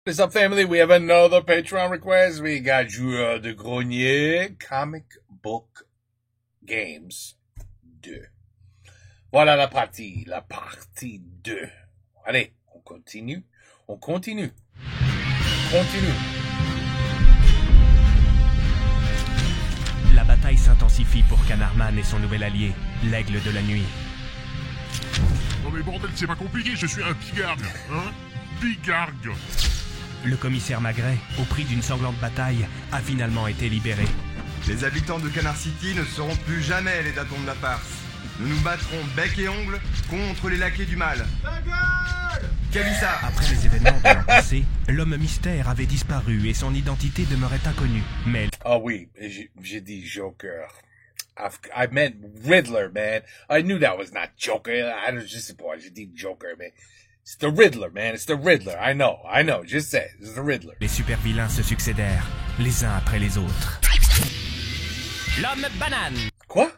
What's up, family? We have another Patreon request. We got Joueur de Grenier, Comic Book Games 2. Voilà la partie 2. Allez, on continue. La bataille s'intensifie pour Canardman et son nouvel allié, l'Aigle de la Nuit. Non mais bordel, c'est pas compliqué, je suis un pigargue, hein? Pigargue. Le commissaire Magret, au prix d'une sanglante bataille, a finalement été libéré. Les habitants de Canard City ne seront plus jamais les datons de la farce. Nous nous battrons bec et ongle contre les laquais du mal. Ta gueule! Kalissa! Après les événements de l'an passé, l'homme mystère avait disparu et son identité demeurait inconnue. Mais... Ah oui, j'ai dit Joker. I meant Riddler, man. I knew that was not Joker. Je sais pas, j'ai dit Joker, mais... It's the Riddler, man. It's the Riddler. I know. Just say it. It's the Riddler. Les super vilains se succédèrent, les uns après les autres. L'homme banane. Quoi?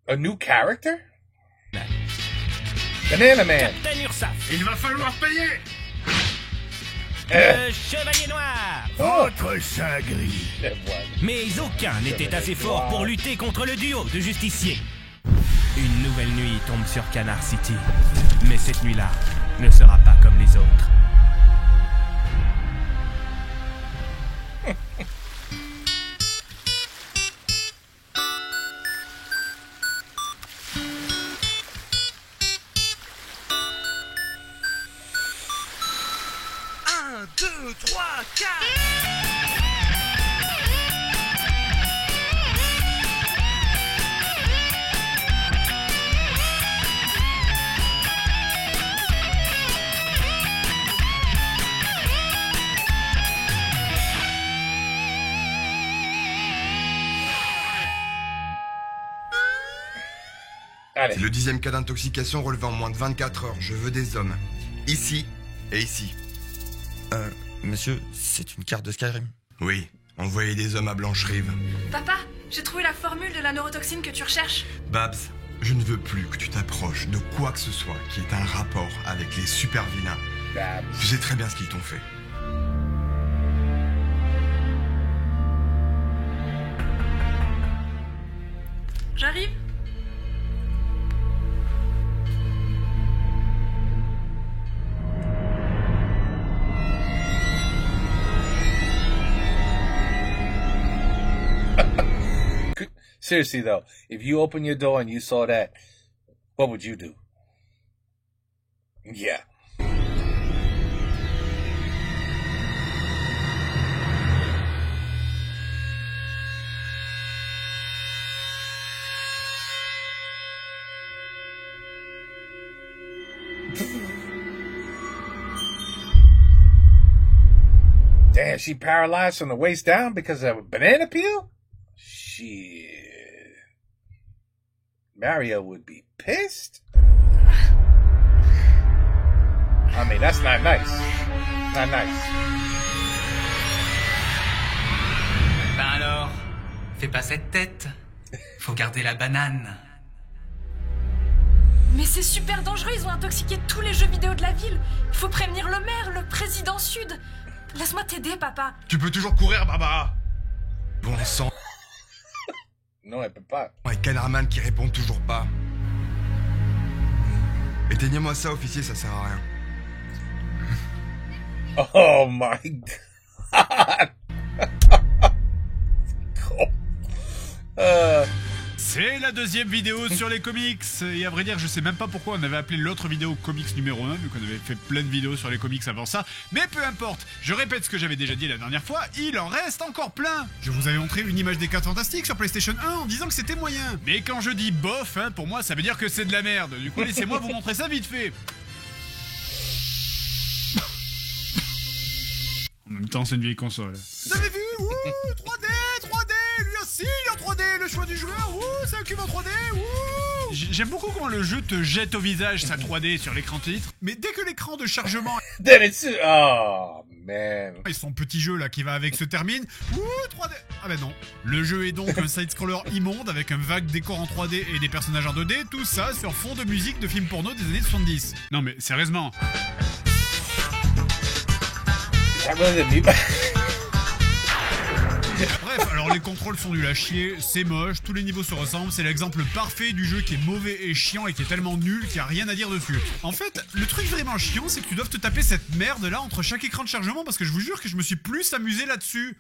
A new character? Banana Man. Captain Ursaf. Il va falloir payer! Le Chevalier Noir. Votre sein gris. Mais aucun n'était assez fort pour lutter contre le duo de justiciers. Une nouvelle nuit tombe sur Canard City. Mais cette nuit-là ne sera pas comme les autres. Un, deux, trois, quatre. Allez. C'est le 10e cas d'intoxication relevé en moins de 24 heures. Je veux des hommes. Ici et ici. Monsieur, c'est une carte de Skyrim. Oui, envoyez des hommes à Blanche-Rive. Papa, j'ai trouvé la formule de la neurotoxine que tu recherches. Babs, je ne veux plus que tu t'approches de quoi que ce soit qui ait un rapport avec les super vilains. Babs. Tu sais très bien ce qu'ils t'ont fait. J'arrive. Seriously though, if you open your door and you saw that, what would you do? Yeah. Damn, she paralyzed from the waist down because of a banana peel? Shit. Mario would be pissed? I mean, that's not nice. Not nice. Ben alors, fais pas cette tête. Faut garder la banane. Mais c'est super dangereux, ils ont intoxiqué tous les jeux vidéo de la ville. Il faut prévenir le maire, le président sud. Laisse-moi t'aider, papa. Tu peux toujours courir, Barbara. Bon sang. Non, elle peut pas. Et Canardman qui répond toujours pas. Éteignez-moi ça, officier, ça sert à rien. Oh my god. C'est la deuxième vidéo sur les comics. Et à vrai dire, je sais même pas pourquoi on avait appelé l'autre vidéo comics numéro 1, vu qu'on avait fait plein de vidéos sur les comics avant ça. Mais peu importe, je répète ce que j'avais déjà dit la dernière fois, il en reste encore plein. Je vous avais montré une image des 4 Fantastiques sur PlayStation 1 en disant que c'était moyen. Mais quand je dis bof, hein, pour moi ça veut dire que c'est de la merde. Du coup, laissez-moi vous montrer ça vite fait. En même temps, c'est une vieille console. Vous avez vu? Ouh, 3D, 3D, lui aussi en 3D, le choix du joueur, ouh, c'est un cube en 3D, ouh. J'aime beaucoup comment le jeu te jette au visage sa 3D sur l'écran titre, mais dès que l'écran de chargement Oh man. et son petit jeu là qui va avec se termine, ouh, 3D. Ah ben non. Le jeu est donc un side-scroller immonde avec un vague décor en 3D et des personnages en 2D, tout ça sur fond de musique de films porno des années 70. Non mais sérieusement. That wasn't me. Bref, alors les contrôles sont nuls à chier, c'est moche, tous les niveaux se ressemblent, c'est l'exemple parfait du jeu qui est mauvais et chiant et qui est tellement nul qu'il n'y a rien à dire dessus. En fait, le truc vraiment chiant, c'est que tu dois te taper cette merde là entre chaque écran de chargement parce que je vous jure que je me suis plus amusé là-dessus.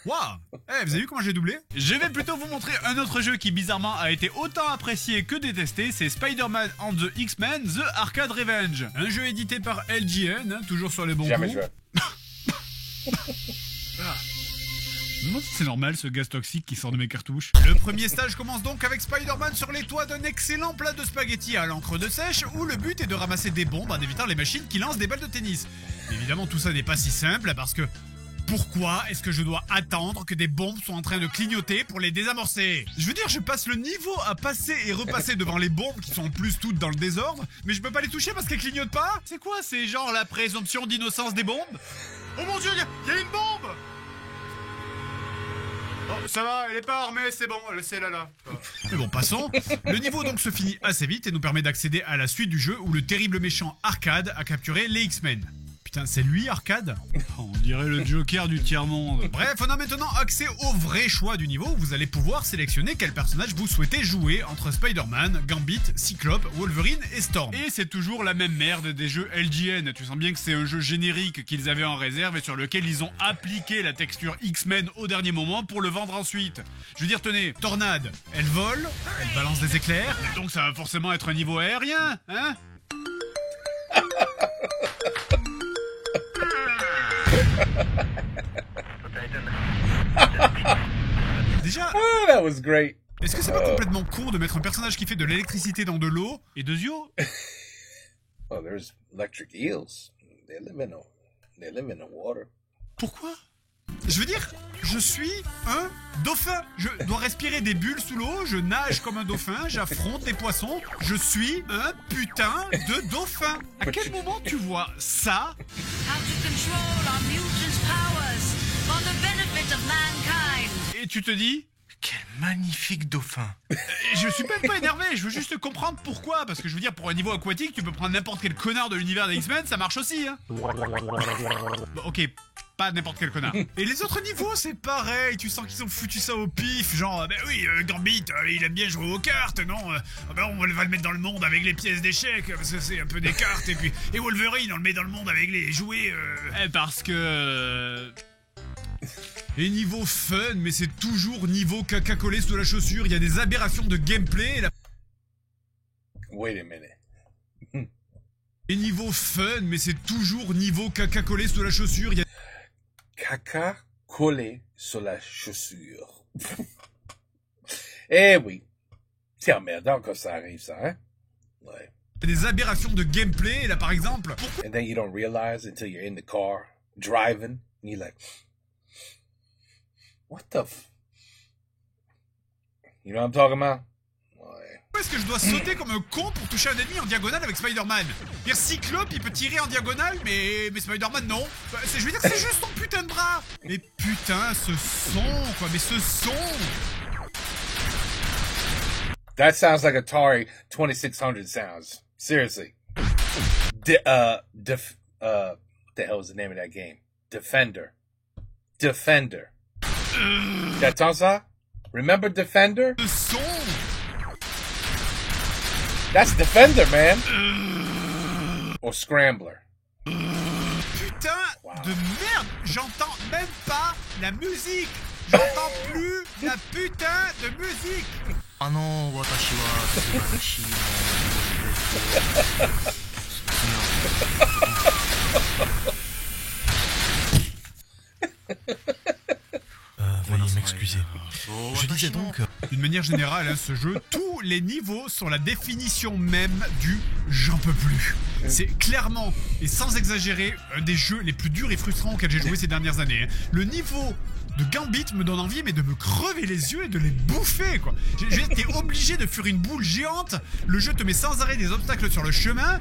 Waouh! Eh, vous avez vu comment j'ai doublé? Je vais plutôt vous montrer un autre jeu qui bizarrement a été autant apprécié que détesté, c'est Spider-Man and the X-Men The Arcade Revenge. Un jeu édité par LGN, hein, toujours sur les bons Jamais coups. joué. C'est normal ce gaz toxique qui sort de mes cartouches. Le premier stage commence donc avec Spider-Man sur les toits d'un excellent plat de spaghettis à l'encre de sèche où le but est de ramasser des bombes en évitant les machines qui lancent des balles de tennis. Évidemment tout ça n'est pas si simple parce que pourquoi est-ce que je dois attendre que des bombes soient en train de clignoter pour les désamorcer? Je veux dire, je passe le niveau à passer et repasser devant les bombes qui sont en plus toutes dans le désordre, mais je peux pas les toucher parce qu'elles clignotent pas? C'est quoi? C'est genre la présomption d'innocence des bombes? Oh mon dieu, il y a une bombe! Oh, ça va, elle est pas armée, c'est bon, c'est là. Mais bon, passons. Le niveau donc se finit assez vite et nous permet d'accéder à la suite du jeu où le terrible méchant Arcade a capturé les X-Men. Putain, c'est lui, Arcade? On dirait le Joker du tiers-monde. Bref, on a maintenant accès au vrai choix du niveau où vous allez pouvoir sélectionner quel personnage vous souhaitez jouer entre Spider-Man, Gambit, Cyclope, Wolverine et Storm. Et c'est toujours la même merde des jeux LGN. Tu sens bien que c'est un jeu générique qu'ils avaient en réserve et sur lequel ils ont appliqué la texture X-Men au dernier moment pour le vendre ensuite. Je veux dire, tenez, Tornade, elle vole, elle balance des éclairs, donc ça va forcément être un niveau aérien, hein? Déjà, Oh, that was great. est-ce que c'est pas complètement con de mettre un personnage qui fait de l'électricité dans de l'eau et de Zio? Oh, there's electric eels. They live in the water. Pourquoi? Je veux dire, je suis un dauphin. Je dois respirer des bulles sous l'eau, je nage comme un dauphin, j'affronte des poissons. Je suis un putain de dauphin. À quel moment tu vois ça? How to control our mutant powers for the benefit of mankind. Et tu te dis, Quel magnifique dauphin. je suis même pas énervé, je veux juste comprendre pourquoi. Parce que je veux dire, pour un niveau aquatique, tu peux prendre n'importe quel connard de l'univers des X-Men, ça marche aussi, hein. Bon, ok, pas n'importe quel connard. Et les autres niveaux, c'est pareil, tu sens qu'ils ont foutu ça au pif, genre, bah oui, Gambit, il aime bien jouer aux cartes, non? Bah on va le mettre dans le monde avec les pièces d'échecs, parce que c'est un peu des cartes, et Wolverine, on le met dans le monde avec les jouets, parce que... Et niveau fun, mais c'est toujours niveau caca collé sous la chaussure, il y a des aberrations de gameplay, et Wait a minute. Et niveau fun, mais c'est toujours niveau caca collé sous la chaussure, il y a... Caca collé sur la chaussure. Eh oui. C'est emmerdant quand ça arrive, ça, hein? Ouais. des aberrations de gameplay, là par exemple. Pourquoi And then you don't realize until you're in the car, driving, and you're like, what the You know what I'm talking about? est-ce que je dois sauter comme un con pour toucher un ennemi en diagonale avec Spider-Man? Dire Cyclope, il peut tirer en diagonale, mais Spider-Man, non. Je veux dire que c'est juste ton putain de bras. Mais putain, ce son, quoi, mais ce son. That sounds like Atari 2600 sounds. Seriously. The hell is the name of that game? Defender. T'entends ça? Remember Defender? Ce son. That's Defender, man. Or Scrambler. Putain de merde. J'entends même pas la musique. J'entends plus la putain de musique. Ah non, watashi wa subarashi Veuillez m'excuser. Je disais donc... D'une manière générale, hein, ce jeu, tous les niveaux sont la définition même du « j'en peux plus ». C'est clairement, et sans exagérer, un des jeux les plus durs et frustrants auxquels j'ai joué ces dernières années. Hein. Le niveau de Gambit me donne envie, mais de me crever les yeux et de les bouffer, quoi. J'ai été obligé de fuir une boule géante, le jeu te met sans arrêt des obstacles sur le chemin,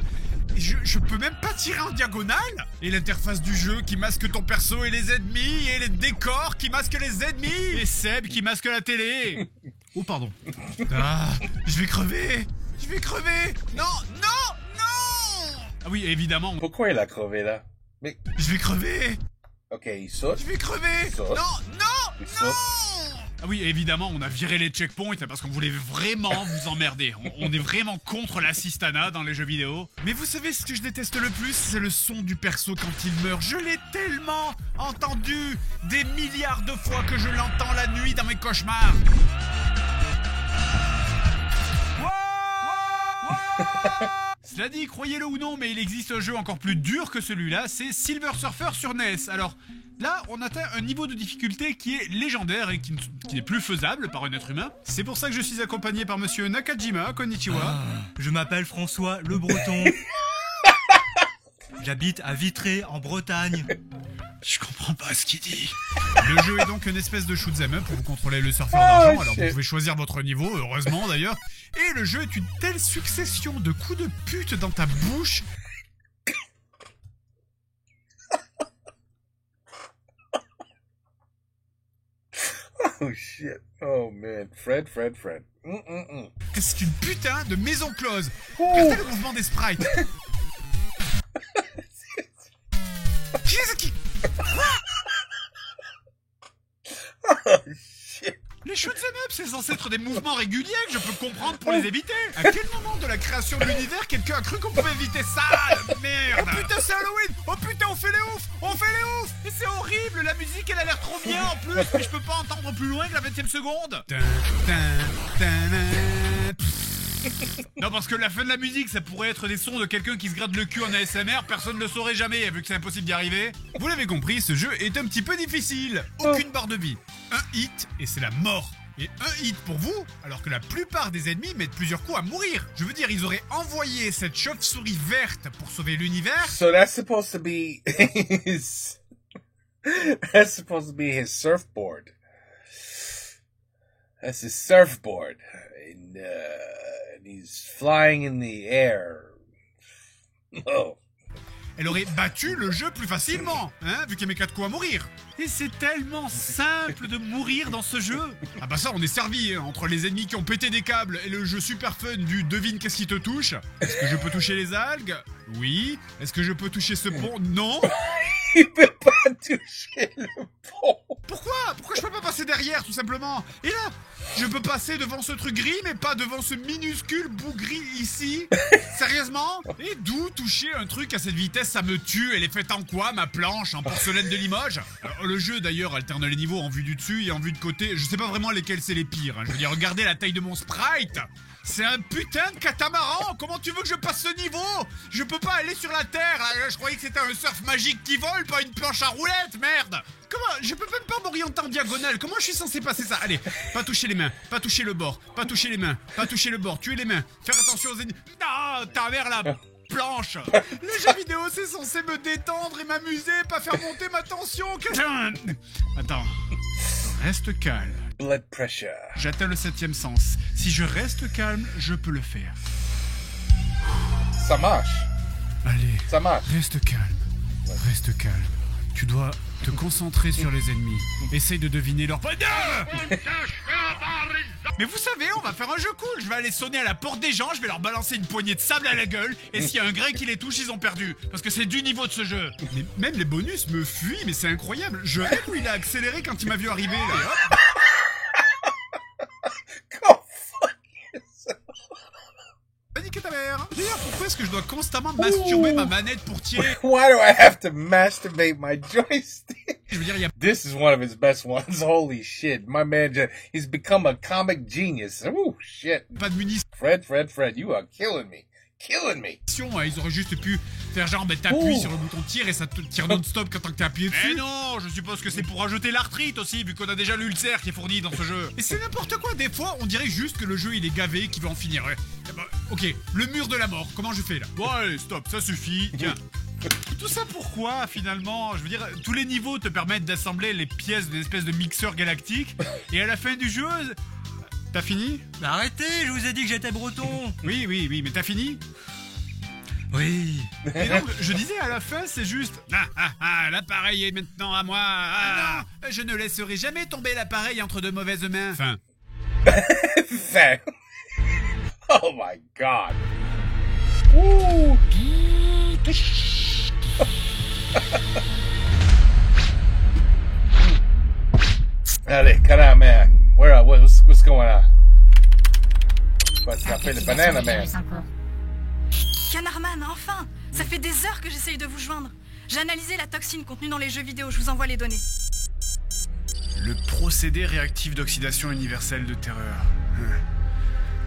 et je peux même pas tirer en diagonale. Et l'interface du jeu qui masque ton perso et les ennemis, et les décors qui masquent les ennemis, et Seb qui masque la télé. Oh pardon. Ah, je vais crever. Non. Pourquoi il a crevé là? Mais Je vais crever. Ok, il saute. Je vais crever. Il saute. Non. Il saute. Ah oui, évidemment, on a viré les checkpoints parce qu'on voulait vraiment vous emmerder. On est vraiment contre l'assistanat dans les jeux vidéo. Mais vous savez ce que je déteste le plus? C'est le son du perso quand il meurt. Je l'ai tellement entendu des milliards de fois que je l'entends la nuit dans mes cauchemars. Cela dit, croyez-le ou non, mais il existe un jeu encore plus dur que celui-là, c'est Silver Surfer sur NES. Alors là, on atteint un niveau de difficulté qui est légendaire et qui n'est plus faisable par un être humain. C'est pour ça que je suis accompagné par monsieur Nakajima, konnichiwa. Je m'appelle François Le Breton. J'habite à Vitré, en Bretagne. Je comprends pas ce qu'il dit. Le jeu est donc une espèce de shoot'em up où vous contrôlez le surfeur d'argent, alors vous pouvez choisir votre niveau, heureusement d'ailleurs. Et le jeu est une telle succession de coups de pute dans ta bouche. Oh shit. Oh man. Fred. Que c'est une putain de maison close. Regardez le mouvement des sprites. Qui est-ce qui... Oh shit. Les shoot'em up, c'est censé être des mouvements réguliers que je peux comprendre pour les éviter. À quel moment de la création de l'univers quelqu'un a cru qu'on pouvait éviter ça? Merde. Oh putain, c'est Halloween. Oh putain, on fait les oufs. Et c'est horrible, la musique elle a l'air trop bien en plus, mais je peux pas entendre plus loin que la 20e seconde. Non, parce que la fin de la musique, ça pourrait être des sons de quelqu'un qui se gratte le cul en ASMR, personne ne le saurait jamais, vu que c'est impossible d'y arriver. Vous l'avez compris, ce jeu est un petit peu difficile. Aucune barre de vie. Un hit, et c'est la mort. Et un hit pour vous, alors que la plupart des ennemis mettent plusieurs coups à mourir. Je veux dire, ils auraient envoyé cette chauve-souris verte pour sauver l'univers. So that's supposed to be his... That's supposed to be his surfboard. That's his surfboard. And he's flying in the air. Oh. Elle aurait battu le jeu plus facilement, hein, vu qu'elle met 4 coups à mourir. Et c'est tellement simple de mourir dans ce jeu. Ah bah ça, on est servi, hein, entre les ennemis qui ont pété des câbles et le jeu super fun du devine qu'est-ce qui te touche. Est-ce que je peux toucher les algues? Oui. Est-ce que je peux toucher ce pont? Non. Il peut pas toucher le pont. Pourquoi je peux pas passer derrière, tout simplement? Et là, je peux passer devant ce truc gris, mais pas devant ce minuscule bout gris ici? Sérieusement? Et d'où toucher un truc à cette vitesse, ça me tue. Elle est faite en quoi, ma planche? En porcelaine de Limoges? Alors, le jeu, d'ailleurs, alterne les niveaux en vue du dessus et en vue de côté. Je sais pas vraiment lesquels c'est les pires, hein. Je veux dire, regardez la taille de mon sprite. C'est un putain de catamaran. Comment tu veux que je passe ce niveau? Je peux pas aller sur la terre. Je croyais que c'était un surf magique qui vole, pas une planche à roulettes, merde. Comment? Je peux même pas m'orienter en diagonale. Comment je suis censé passer ça? Allez, pas toucher les mains, pas toucher le bord, pas toucher les mains, pas toucher le bord, tuer les mains, faire attention aux ennemis. Non, ta mère la planche. Les jeux vidéo, c'est censé me détendre et m'amuser, pas faire monter ma tension. Attends, reste calme. Blood pressure. J'atteins le 7e sens. Si je reste calme, je peux le faire. Ça marche. Allez, Ça marche. reste calme. Reste calme. Tu dois te concentrer sur les ennemis. Essaye de deviner leur... Mais vous savez, on va faire un jeu cool. Je vais aller sonner à la porte des gens, je vais leur balancer une poignée de sable à la gueule, et s'il y a un grain qui les touche, ils ont perdu. Parce que c'est du niveau de ce jeu. Mais même les bonus me fuient, mais c'est incroyable. Je rêve où il a accéléré quand il m'a vu arriver, là. Et hop. Niquer ta mère. D'ailleurs, pourquoi est-ce que je dois constamment masturber ma manette pour tirer? Why do I have to masturbate my joystick? Je veux dire, il y a... This is one of his best ones. Holy shit. My man, he's become a comic genius. Ooh, shit. Pas de munitions. Fred, you are killing me. Ils auraient juste pu faire genre, ben t'appuies sur le bouton tir et ça te tire non-stop quand t'es appuyé dessus. Mais non, je suppose que c'est pour rajouter l'arthrite aussi, vu qu'on a déjà l'ulcère qui est fourni dans ce jeu. Et c'est n'importe quoi, des fois on dirait juste que le jeu il est gavé, qu'il veut en finir. Eh ben, ok, le mur de la mort, comment je fais là? Bon allez, stop, ça suffit, tiens. Tout ça pourquoi finalement? Je veux dire, tous les niveaux te permettent d'assembler les pièces d'une espèce de mixeur galactique, et à la fin du jeu... T'as fini? Bah arrêtez, je vous ai dit que j'étais breton. Oui, mais t'as fini? Oui. Et donc, je disais à la fin, c'est juste... l'appareil est maintenant à moi. Ah, non, je ne laisserai jamais tomber l'appareil entre de mauvaises mains. Fin. Fin. Oh my god. Ooh. Allez, Canard Man. What's going on? What's happening, the Banana Man? Canardman, enfin! Ça fait des heures que j'essaye de vous joindre. J'ai analysé la toxine contenue dans les jeux vidéo, je vous envoie les données. Le procédé réactif d'oxydation universelle de terreur.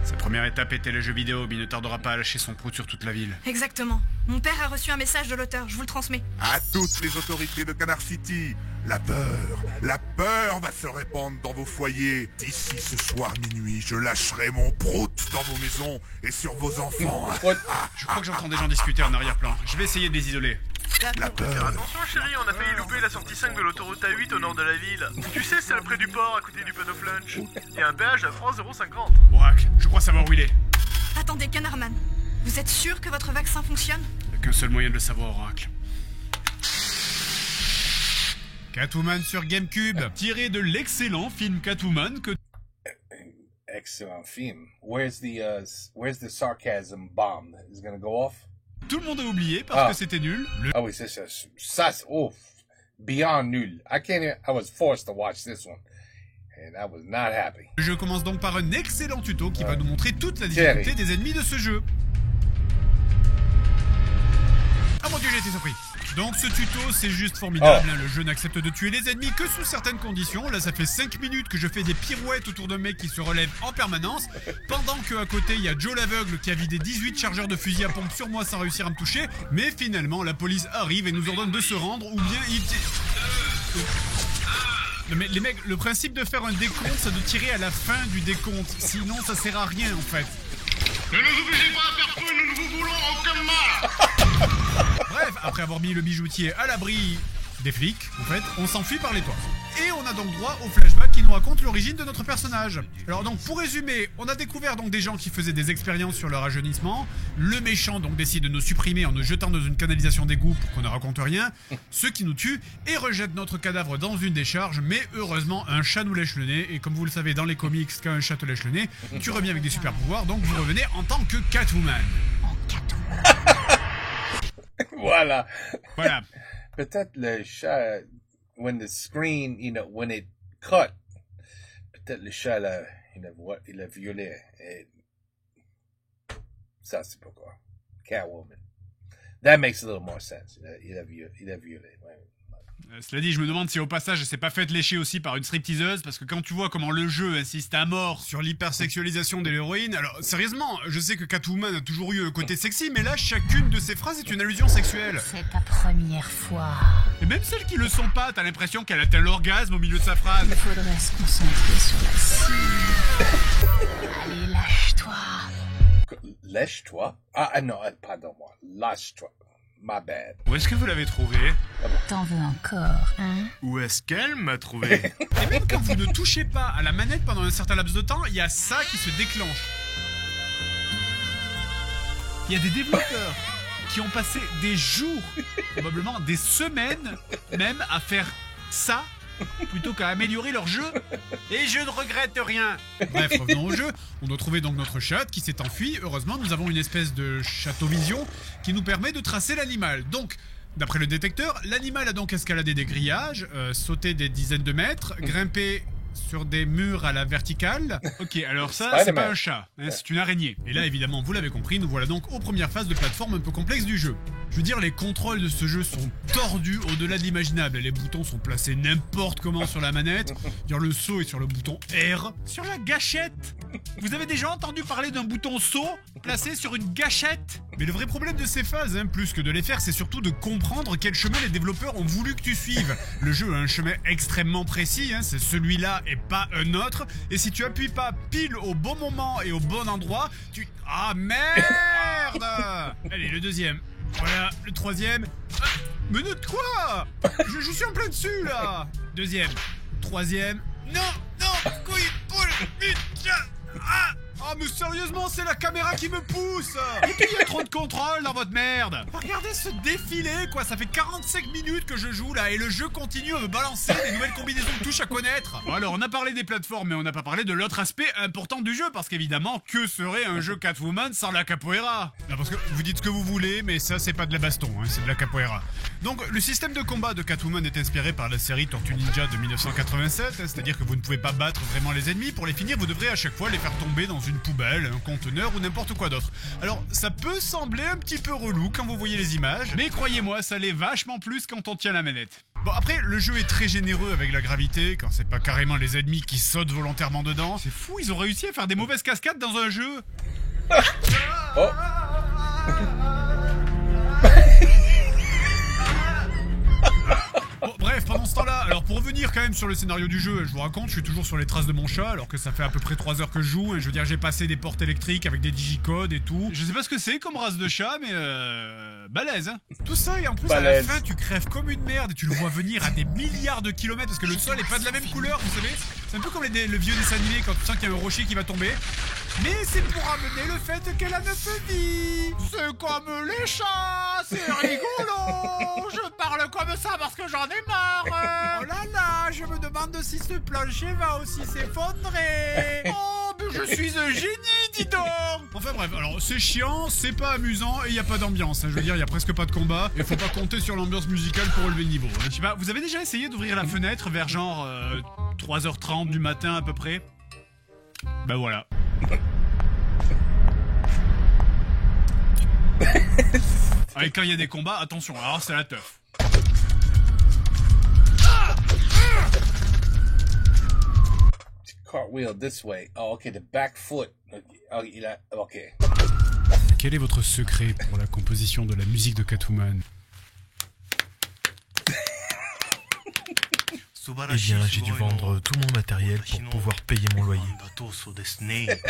Sa première étape était le jeu vidéo, mais il ne tardera pas à lâcher son prout sur toute la ville. Exactement. Mon père a reçu un message de l'auteur, je vous le transmets. À toutes les autorités de Canard City, la peur va se répandre dans vos foyers. D'ici ce soir minuit, je lâcherai mon prout dans vos maisons et sur vos enfants. Je crois que j'entends des gens discuter en arrière-plan. Je vais essayer de les isoler. La peur. Attention chérie, on a failli louper la sortie 5 de l'autoroute A8 au nord de la ville. Tu sais, celle près du port, à côté du Pun of Lunch. Il y a un péage à 3,50 €. Oracle, je crois savoir où il est. Attendez, Canardman, vous êtes sûr que votre vaccin fonctionne? Il n'y a qu'un seul moyen de le savoir, Oracle. Catwoman sur GameCube, tiré de l'excellent film Catwoman que... Excellent film. Where's the sarcasm bomb? Is it gonna go off? Tout le monde a oublié parce que c'était nul. Ah oui, c'est ça. Beyond nul. I was forced to watch this one. And I was not happy. Le jeu commence donc par un excellent tuto qui va nous montrer toute la difficulté des ennemis de ce jeu. Ah mon dieu, j'ai été surpris. Donc ce tuto, c'est juste formidable. Le jeu n'accepte de tuer les ennemis que sous certaines conditions. Là, ça fait 5 minutes que je fais des pirouettes autour de mecs qui se relèvent en permanence. Pendant qu'à côté, il y a Joe l'aveugle qui a vidé 18 chargeurs de fusil à pompe sur moi sans réussir à me toucher. Mais finalement, la police arrive et nous ordonne de se rendre ou bien il... Mais les mecs, le principe de faire un décompte, c'est de tirer à la fin du décompte. Sinon, ça sert à rien en fait. Ne nous obligez pas à faire feu, nous ne vous voulons aucun mal. Bref, après avoir mis le bijoutier à l'abri des flics, en fait, on s'enfuit par les toits. Et on a donc droit au flashback qui nous raconte l'origine de notre personnage. Alors donc, pour résumer, on a découvert donc des gens qui faisaient des expériences sur leur rajeunissement. Le méchant donc décide de nous supprimer en nous jetant dans une canalisation d'égout pour qu'on ne raconte rien. Ce qui nous tue et rejette notre cadavre dans une décharge. Mais heureusement, un chat nous lèche le nez. Et comme vous le savez dans les comics, quand un chat te lèche le nez, tu reviens avec des super pouvoirs. Donc vous revenez en tant que Catwoman. Voilà. Peut-être le chat, when the screen, when it cut, peut-être le chat, il a violé. Et ça, c'est pourquoi. Catwoman. That makes a little more sense. Il a violé. Cela dit, je me demande si au passage elle s'est pas faite lécher aussi par une stripteaseuse, parce que quand tu vois comment le jeu insiste à mort sur l'hypersexualisation de l'héroïne, alors sérieusement, je sais que Catwoman a toujours eu le côté sexy, mais là chacune de ses phrases est une allusion sexuelle. C'est ta première fois. Et même celles qui le sont pas, t'as l'impression qu'elle atteint l'orgasme au milieu de sa phrase. Il faudrait se concentrer sur la cible. Allez, lâche-toi. Lâche-toi? Ah non, pardon-moi. Lâche-toi. My bad. Où est-ce que vous l'avez trouvé? T'en veux encore, hein? Où est-ce qu'elle m'a trouvé? Et même quand vous ne touchez pas à la manette pendant un certain laps de temps, il y a ça qui se déclenche. Il y a des développeurs qui ont passé des jours, probablement des semaines même, à faire ça plutôt qu'à améliorer leur jeu. Et je ne regrette rien. Bref, revenons au jeu. On doit trouver donc notre chat qui s'est enfui. Heureusement, nous avons une espèce de château-vision qui nous permet de tracer l'animal. Donc, d'après le détecteur, l'animal a donc escaladé des grillages, sauté des dizaines de mètres, grimpé sur des murs à la verticale. Ok, alors ça, c'est pas un chat, hein, c'est une araignée. Et là, évidemment, vous l'avez compris, nous voilà donc aux premières phases de plateforme un peu complexes du jeu. Je veux dire, les contrôles de ce jeu sont tordus au-delà de l'imaginable. Les boutons sont placés n'importe comment sur la manette. Dire le saut est sur le bouton R. Sur la gâchette. Vous avez déjà entendu parler d'un bouton saut placé sur une gâchette? Mais le vrai problème de ces phases, hein, plus que de les faire, c'est surtout de comprendre quel chemin les développeurs ont voulu que tu suives. Le jeu a un chemin extrêmement précis, hein, c'est celui-là et pas un autre. Et si tu appuies pas pile au bon moment et au bon endroit, tu... Ah merde! Allez, le deuxième. Voilà, le troisième. Ah, mais de quoi? Je suis en plein dessus, là. Deuxième. Troisième. Non, couille, poule, vite, ah, oh mais sérieusement, c'est la caméra qui me pousse. Et puis il y a trop de contrôle dans votre merde. Regardez ce défilé, quoi. Ça fait 45 minutes que je joue là et le jeu continue à me balancer des nouvelles combinaisons de touches à connaître. Bon, alors, on a parlé des plateformes, mais on n'a pas parlé de l'autre aspect important du jeu, parce qu'évidemment, que serait un jeu Catwoman sans la capoeira? Non, parce que vous dites ce que vous voulez, mais ça, c'est pas de la baston, hein, c'est de la capoeira. Donc, le système de combat de Catwoman est inspiré par la série Tortue Ninja de 1987, hein, c'est-à-dire que vous ne pouvez pas battre vraiment les ennemis. Pour les finir, vous devrez à chaque fois les faire tomber dans une poubelle, un conteneur ou n'importe quoi d'autre. Alors, ça peut sembler un petit peu relou quand vous voyez les images, mais croyez-moi, ça l'est vachement plus quand on tient la manette. Bon, après, le jeu est très généreux avec la gravité, quand c'est pas carrément les ennemis qui sautent volontairement dedans. C'est fou, ils ont réussi à faire des mauvaises cascades dans un jeu. Oh. Bon, bref, pendant ce temps-là, alors pour revenir quand même sur le scénario du jeu, je vous raconte, je suis toujours sur les traces de mon chat, alors que ça fait à peu près 3 heures que je joue, et je veux dire, j'ai passé des portes électriques avec des digicodes et tout. Je sais pas ce que c'est comme race de chat, mais balèze, hein. Tout ça, et en plus, Balèze. à la fin, tu crèves comme une merde, et tu le vois venir à des milliards de kilomètres, parce que le sol est pas de la même couleur, vous savez. C'est un peu comme le vieux dessin animé, quand tu sens qu'il y a un rocher qui va tomber. Mais c'est pour amener le fait qu'elle a 9 vies. C'est comme les chats, c'est rigolo. Je parle comme ça parce que j'en ai marre. Oh là là, je me demande si ce plancher va aussi s'effondrer. Oh, mais je suis un génie, dis donc. Enfin bref, alors c'est chiant, c'est pas amusant et y a pas d'ambiance. Hein. Je veux dire, y a presque pas de combat. Et faut pas compter sur l'ambiance musicale pour relever le niveau. Hein. Je sais pas, vous avez déjà essayé d'ouvrir la fenêtre vers genre 3h30 du matin à peu près? Ben voilà. Et quand il y a des combats, attention, alors c'est la teuf. Cartwheel this way. Oh, okay, the back foot. Oh, il a... Ok. Quel est votre secret pour la composition de la musique de Catwoman? Eh bien, j'ai dû vendre tout mon matériel pour pouvoir payer mon loyer.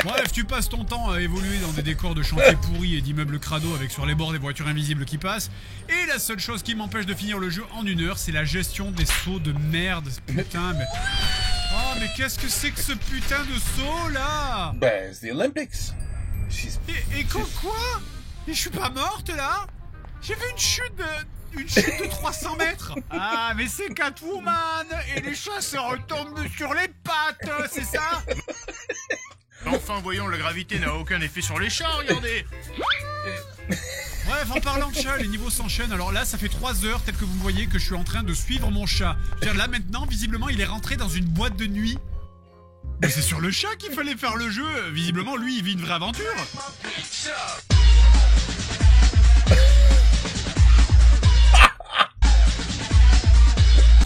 Bref, tu passes ton temps à évoluer dans des décors de chantiers pourris et d'immeubles crado avec sur les bords des voitures invisibles qui passent. Et la seule chose qui m'empêche de finir le jeu en 1 heure, c'est la gestion des sauts de merde. Putain, mais... Oh, mais qu'est-ce que c'est que ce putain de saut, là? Ben, c'est les Olympics. Et quoi? Et je suis pas morte, là? J'ai vu une chute de 300 mètres. Ah, mais c'est Catwoman. Et les chats se retombent sur les pattes, c'est ça? Enfin, voyons, la gravité n'a aucun effet sur les chats, regardez. Bref, en parlant de chat, les niveaux s'enchaînent. Alors là, ça fait 3 heures, tel que vous voyez, que je suis en train de suivre mon chat. Je veux dire, là, maintenant, visiblement, il est rentré dans une boîte de nuit. Mais c'est sur le chat qu'il fallait faire le jeu. Visiblement, lui, il vit une vraie aventure.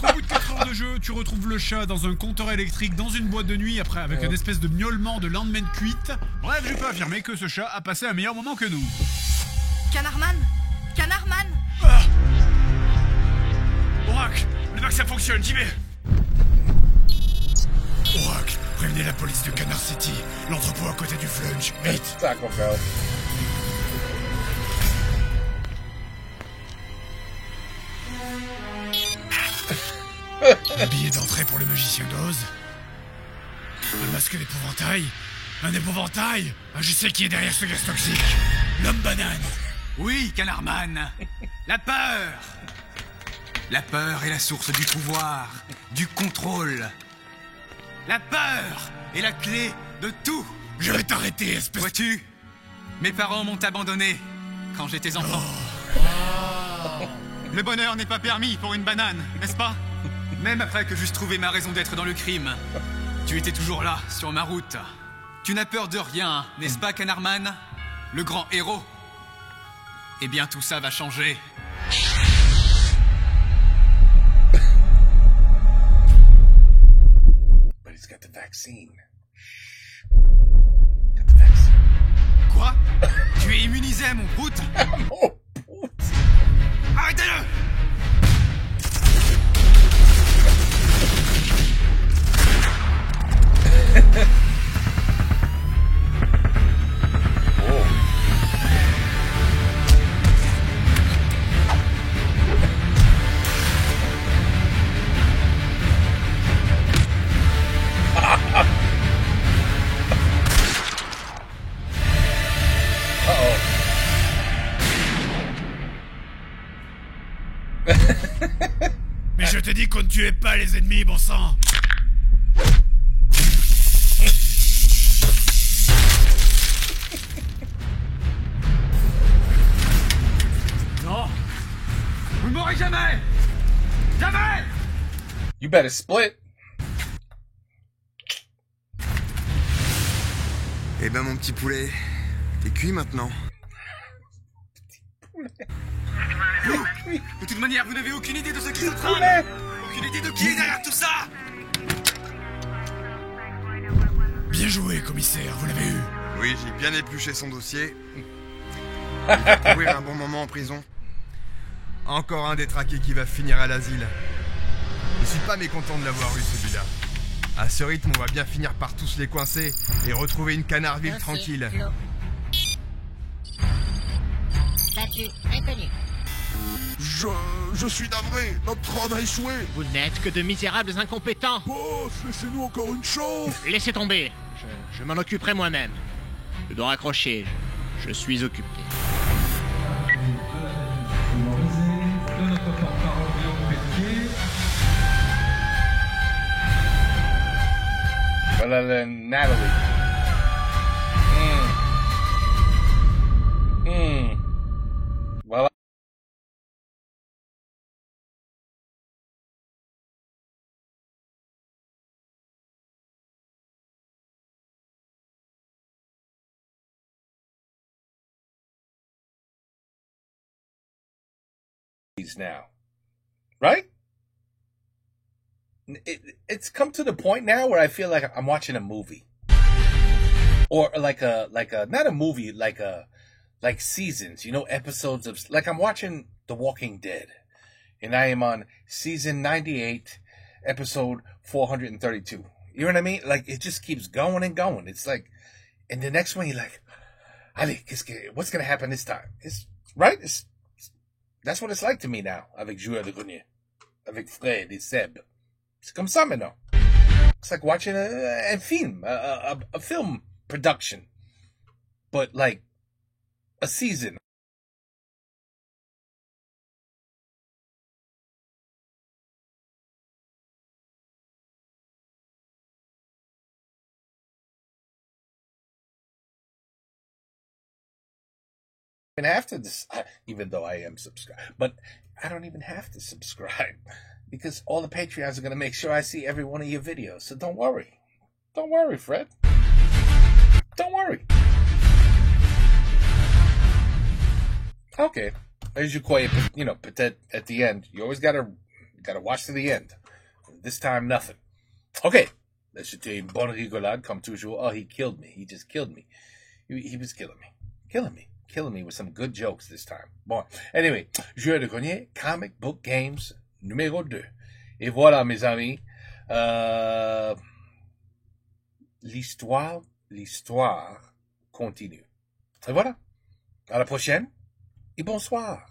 Au bout de 4 heures de jeu, tu retrouves le chat dans un compteur électrique, dans une boîte de nuit, après avec une espèce de miaulement de lendemain de cuite. Bref, je peux affirmer que ce chat a passé un meilleur moment que nous. Canardman, Ah Oracle, le vaccin fonctionne, j'y vais. Oracle, prévenez la police de Canard City, l'entrepôt à côté du Flunch, vite. Taco Bell. Un billet d'entrée pour le magicien d'Oz. Un masque d'épouvantail. Un épouvantail. Ah, je sais qui est derrière ce gaz toxique. L'homme banane. Oui, Canardman. La peur. La peur est la source du pouvoir, du contrôle. La peur est la clé de tout. Je vais t'arrêter, espèce... Vois-tu, mes parents m'ont abandonné quand j'étais enfant. Le bonheur n'est pas permis pour une banane, n'est-ce pas? Même après que j'eusse trouvé ma raison d'être dans le crime, tu étais toujours là, sur ma route. Tu n'as peur de rien, n'est-ce pas, Canardman? Le grand héros. Eh bien, tout ça va changer. But he's got the vaccine. Quoi? Tu es immunisé, mon brute? Arrêtez-le! dit qu'on ne tuait pas les ennemis, bon sang. Non. Vous ne mourrez jamais. Jamais. You better split. Eh ben mon petit poulet, t'es cuit maintenant. De toute manière, vous n'avez aucune idée de ce qui se trame. Aucune idée de qui est derrière tout ça. Bien joué, commissaire, vous l'avez eu. Oui, j'ai bien épluché son dossier. Il va courir un bon moment en prison. Encore un détraqué qui va finir à l'asile. Je suis pas mécontent de l'avoir eu, celui-là. À ce rythme, on va bien finir par tous les coincer et retrouver une Canardville tranquille. Statut inconnu. Je suis navré, notre ordre a échoué. Vous n'êtes que de misérables incompétents. Boss, laissez-nous encore une chance. Laissez tomber. Je m'en occuperai moi-même. Je dois raccrocher. Je suis occupé. Voilà Natalie. Voilà. Now, right? It's come to the point now where I feel like I'm watching a movie, or like a not a movie, like seasons, you know, episodes of, like I'm watching The Walking Dead, and I am on season 98, episode 432. You know what I mean? Like it just keeps going and going. It's like, and the next one you're like, Ali, what's gonna happen this time? Right? That's what it's like to me now, avec Joueur de Grenier, avec Fred et Seb. C'est comme ça maintenant. It's like watching a film, a film production, but like a season. Have to even though I am subscribed, but I don't even have to subscribe because all the Patreons are going to make sure I see every one of your videos. So don't worry, Fred. Don't worry. Okay, as you quiet, you know, but at the end, you always gotta watch to the end. This time, nothing. Okay, c'était une bonne rigolade comme toujours. Oh, he killed me. He just killed me. He was killing me with some good jokes this time. Bon, anyway, Joueur de Grenier, Comic Book Games numéro 2. Et voilà, mes amis, l'histoire continue. Et voilà, à la prochaine, et bonsoir.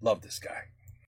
Love this guy.